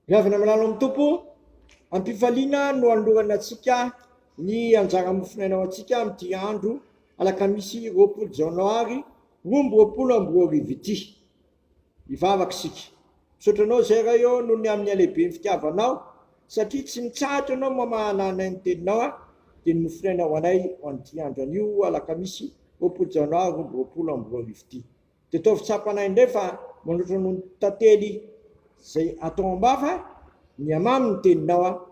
Ravina malalo amin'ny tompo, ampifaliana no anoloana antsika ny anjara mofinainao antsika amin'ity andro alakamisy 20 janoary 2024 ity. Ivavaka sika. Misotranao zay raha eo noho ny amin'ny alehibe ny fitiavanao, satria tsy mitsahatra anao mamahanana ny teninao dia ny mofinainao anay ho an'ity andro anio alakamisy 20 janoary 2024 ity. Dia ataovy tsapanay indray fa manoatra noho ny tantely zay atao am-bava ny amamy ny teninao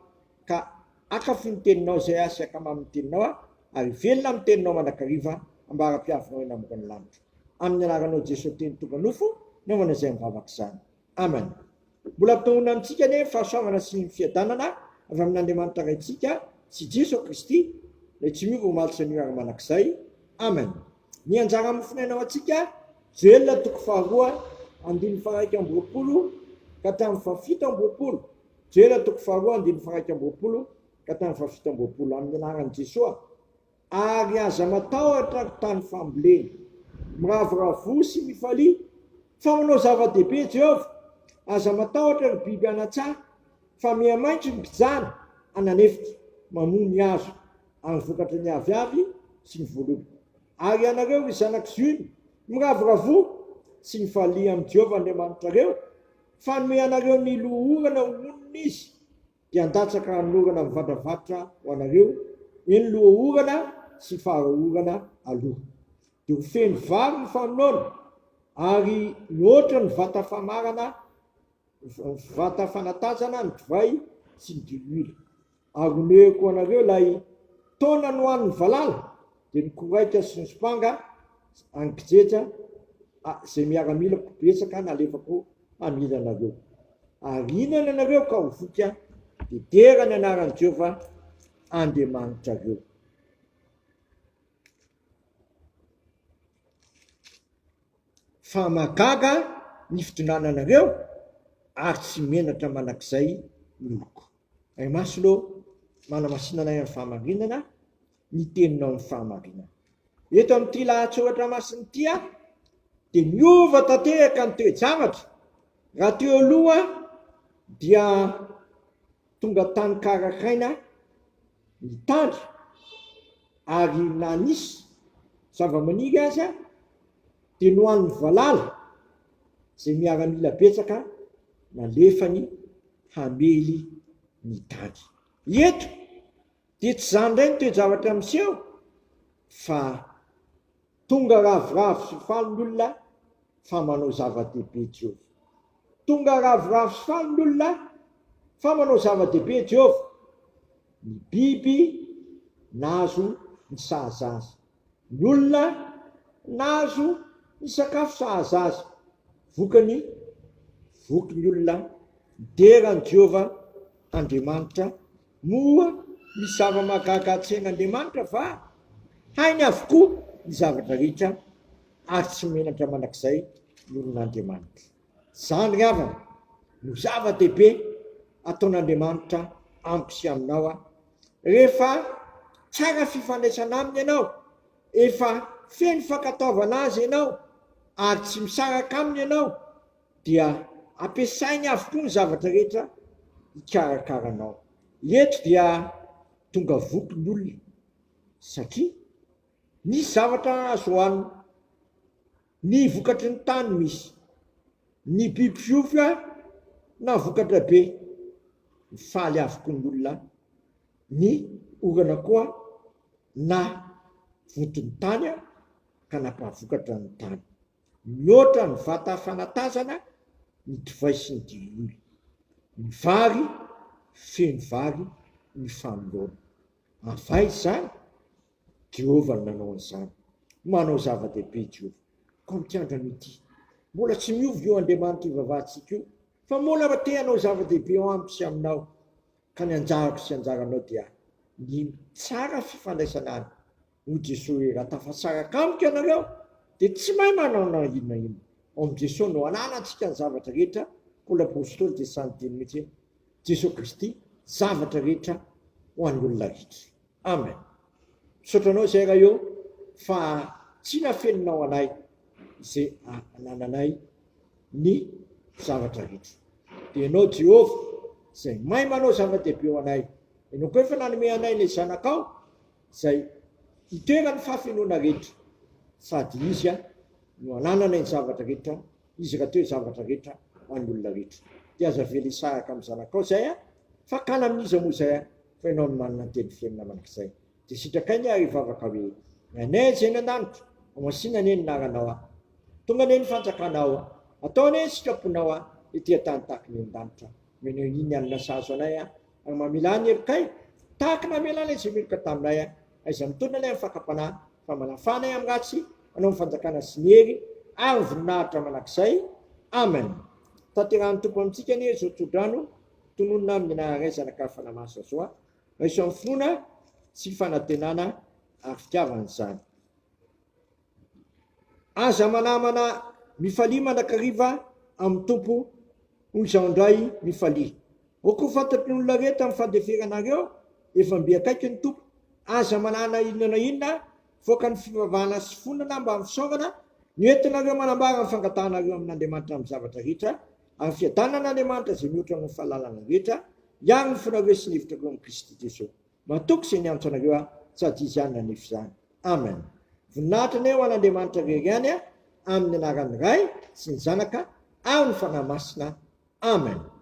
ka akafy ny teninao zay asy akamamy ny teninao ary velona amin'ny teninao mandrakariva ambara-piavinao eny ambony lanitra. Amin'ny anaranao Jesosy teny tonga nofo naomana izay mivavaka izany. Amen. Mbola ampitohana amintsika ny fahasoavana sy ny fiadanana avy amin'Andriamanitra raintsika sy Jesosy Kristy ilay tsy miova omaly ny ara manakizay. Amen. Ny anjara mofinainao antsika Joel 2:1-20 ka hatramin'ny 7. Joel 2:1-20 ka hatramin'ny 7 amin'ny anaran'i Jesosy. Ary aza matahotra tany fambolena, miravoravo sy mifalia, fa manao zava-dehibe Jehovah. Aza matahotra ny biby anatsara, fa miha-maitso ny mpijana ananefitra, mamono ny hazo amin'ny vokatra ny aviavy sy ny voalobo. Ary ianareo izanaka Ziony, miravoravo sy mifalia amin'ny Jehovah Andriamanitrareo, fa nome anareo ny loha-orana hononina izy, dia handatsaka ny orana mivandravatra ho anareo, eny loha-orana sy fara-orana aloha. Dia ho feno vary ny famonoana, ary mihoatra ny vata famarana, vata fanatazana ny divay sy ny diloilo. Ary homeko anareo ilay taona no hoan'ny valala, dia ny koraika sy ny sopanga ankijeja zay miaramila betsaka nalefako amila anareo. Ary inana anareo ka ho voka, dia dera ny anaran'i Jehovah Andriamanitrareo. Fa magaga ny fitondrananareo ary tsy menatra manakizay miloko. Ay masolo manamasinanay amin'ny fahamarinana, ny teninao amin'ny fahamarinana. Eto amin'ity lahatsoratra masiny ity dia miova tanteraka ny toe-javatra. Raha teo aloha dia tonga tany karakaina ny tandra, ary na nisy zava-maniry aza dia nohan'ny valala zay miaramila betsaka nalefany hamely ny tany. Eto dia tsy zany indray ny toe-javatra miseho, fa tonga ravoravo sy faly ny olona fa manao zava-dehibe Jehovah. Tonga ravoravo sy faly ny olona fa manao zava-dehibe Jehovah. Ny biby nazo ny sahaza azy, ny olona nazo ny sakafo sahaza azy. Voky ny olona deran'i Jehovah Andriamanitra, moa ny zava-magaga an-tsain'Andriamanitra fa hainy avokoa ny zavatra rehetra ary tsy menatra manakizay ny olon'Andriamanitra. Zany ravana no zava-dehibe ataon'Andriamanitra amiko sy aminao rehefa tsara fifandraisana aminy ianao, efa feno fankataovana azy ianao ary tsy misaraka aminy ianao, dia ampiasainy avokoa ny zavatra rehetra hikarakaranao. Eto dia tonga voky ny olona, satria nisy zavatra azo hohanina, ny vokatry ny tany misy, ny biby fiofy na vokatra be, mifaly avokoa ny olona, ny orana koa na votony tany ka nampahavokatra ny tany. Mihoatra ny vata fanatazana, ny divay sy ny diloilo. Ny vary, feno vary, ny fanoloana. Avay zany, Jehovah nanao an'izany, manao zava-dehibe Jehovah. Ka mitiandrano ity, mbola tsy miova eo Andriamanitra ivavahantsika io, fa mbola te hanao zava-dehibe ao amiko sy aminao. Ka ny anjarako sy anjaranao dia ny tsara fifandraisana any. Ho Jesosy raha tafasaraka amiko ianareo, dia tsy mahay manao na inona. Ao amin'i Jesosy no ananantsika ny zavatra rehetra, koa l'apôstôly dia sany mihitsy hoe Jesosy Kristy zavatra rehetra ho an'ny olona rehetra. Amen. Misotranao izay raha eo fa tsy nafeninao anay izay anananay ny zavatra rehetra. Dia ianao Jehovah izay mahay manao zava-dehibe ho anay. Ianao koa efa nanome anay ilay zanakao izay itoerany fahafinoana rehetra, sady izy no ananana ny zavatra rehetra, izy raha teo zavatra rehetra any olona rehetra. Dia aza vely isaraka amin'ny zanakao zay fa kana amin'izy moa zay fa ianao no manana ny teny fiainana manak'izay. Dia sitrakainy ary vavaka hoe anay zay ny an-danitra, amasina ane naranao tonga ane ny fanjakanao ataone sitraponao ity tany tahaka ny an-danitra. Meno iny anina sazo anay ary mamela ny herikay tahaka namela ilay zay meloka taminay aiza mitondra ilay amin'ny fakapanahy fa manafanay amin'ny ratsy anao ny fanjakana sy ny hery ary voninahitra manak'izay. Amen. Tanterahany tompo amintsika anie zao todrano tononona amin'ny anaranay zanaka fanamaso azoa raiso amin'ny finoana sy fanantenana ary fitiavana izany. Aza manamana mifalia mandrakariva amin'ny tompo hoy izao indray mifalia. Oko fantatry ny olona rehetra amin'ny fandeferanareo efa mbe akaiky ny tompo. Aza manana inona voaka ny fivavahana sy fonana mba misaorana ny entinareo manambara ny fangatanareo amin'Andriamanitra amin'ny zavatra rehetra ary fiadanan'Andriamanitra zay mihoatra amin'ny fahalalana rehetra ihany ny fonareo sy ny hevitrareo amin'ny Kristy Jesosy. Matoky izay ny antso anareo sady izy ihany nanefy izany. Amen. Voninahitra ny eo an'Andriamanitra rery ihany amin'ny anaran'ny Ray sy ny Zanaka ary ny fanahy masina. Amen.